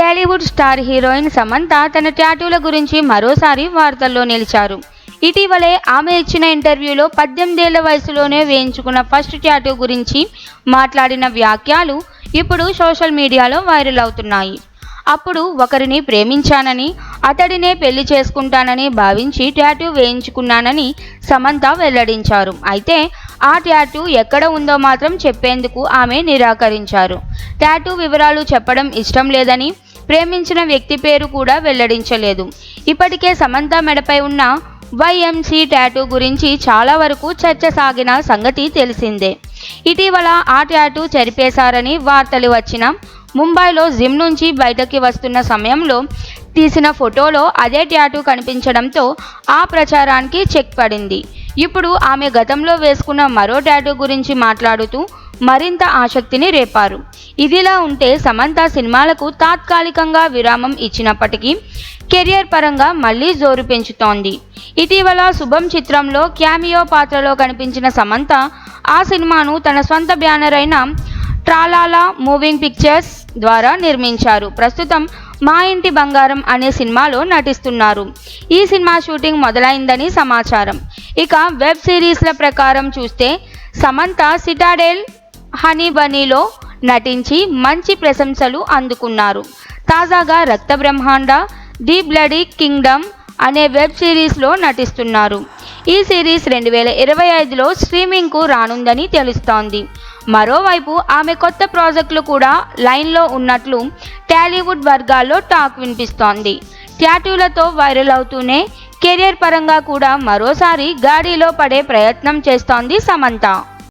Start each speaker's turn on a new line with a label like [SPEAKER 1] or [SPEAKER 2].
[SPEAKER 1] Tollywood star heroine Samantha తన టాటూల గురించి మరోసారి వార్తల్లో నిలిచారు. ఇటీవలే ఆమె ఇచ్చిన ఇంటర్వ్యూలో 18 ఏళ్ల వయసులోనే వేయించుకున్న ఫస్ట్ టాటూ గురించి మాట్లాడిన వ్యాఖ్యలు ఇప్పుడు సోషల్ మీడియాలో వైరల్ అవుతున్నాయి. అప్పుడు ఒకరిని ప్రేమించానని, అతడినే పెళ్లి చేసుకుంటానని భావించి టాటూ వేయించుకున్నానని సమంత వెల్లడించారు. అయితే ఆ టాటూ ఎక్కడ ఉందో మాత్రం చెప్పేందుకు ఆమె నిరాకరించారు. టాటూ వివరాలు చెప్పడం ఇష్టం లేదని, ప్రేమించిన వ్యక్తి పేరు కూడా వెల్లడించలేదు. ఇప్పటికే సమంత మెడపై ఉన్న YMC టాటూ గురించి చాలా వరకు చర్చ సాగిన సంగతి తెలిసిందే. ఇటీవల ఆ టాటూ చెరిపేశారని వార్తలు వచ్చినా ముంబైలో జిమ్ నుంచి బయటకి వస్తున్న సమయంలో తీసిన ఫోటోలో అదే టాటూ కనిపించడంతో ఆ ప్రచారానికి చెక్ పడింది. ఇప్పుడు ఆమె గతంలో వేసుకున్న మరో టాటూ గురించి మాట్లాడుతూ మరింత ఆసక్తిని రేపారు. ఇదిలా ఉంటే సమంత సినిమాలకు తాత్కాలికంగా విరామం ఇచ్చినప్పటికీ కెరియర్ పరంగా మళ్లీ జోరు పెంచుతోంది. ఇటీవల శుభం చిత్రంలో క్యామియో పాత్రలో కనిపించిన సమంత ఆ సినిమాను తన సొంత బ్యానర్ అయిన ట్రాలాలా మూవింగ్ పిక్చర్స్ ద్వారా నిర్మించారు. ప్రస్తుతం మా ఇంటి బంగారం అనే సినిమాలో నటిస్తున్నారు. ఈ సినిమా షూటింగ్ మొదలైందని సమాచారం. ఇక వెబ్ సిరీస్ల ప్రకారం చూస్తే సమంత సిటాడెల్, హనీ బనీలో నటించి మంచి ప్రశంసలు అందుకున్నారు. తాజాగా రక్త బ్రహ్మాండ, ది బ్లడీ కింగ్డమ్ అనే వెబ్ సిరీస్లో నటిస్తున్నారు. ఈ సిరీస్ 2025లో స్ట్రీమింగ్కు రానుందని తెలుస్తోంది. మరోవైపు ఆమె కొత్త ప్రాజెక్టులు కూడా లైన్లో ఉన్నట్లు టాలీవుడ్ వర్గాల్లో టాక్ వినిపిస్తోంది. టాటూలతో వైరల్ అవుతూనే కెరియర్ పరంగా కూడా మరోసారి గాడిలో పడే ప్రయత్నం చేస్తోంది సమంత.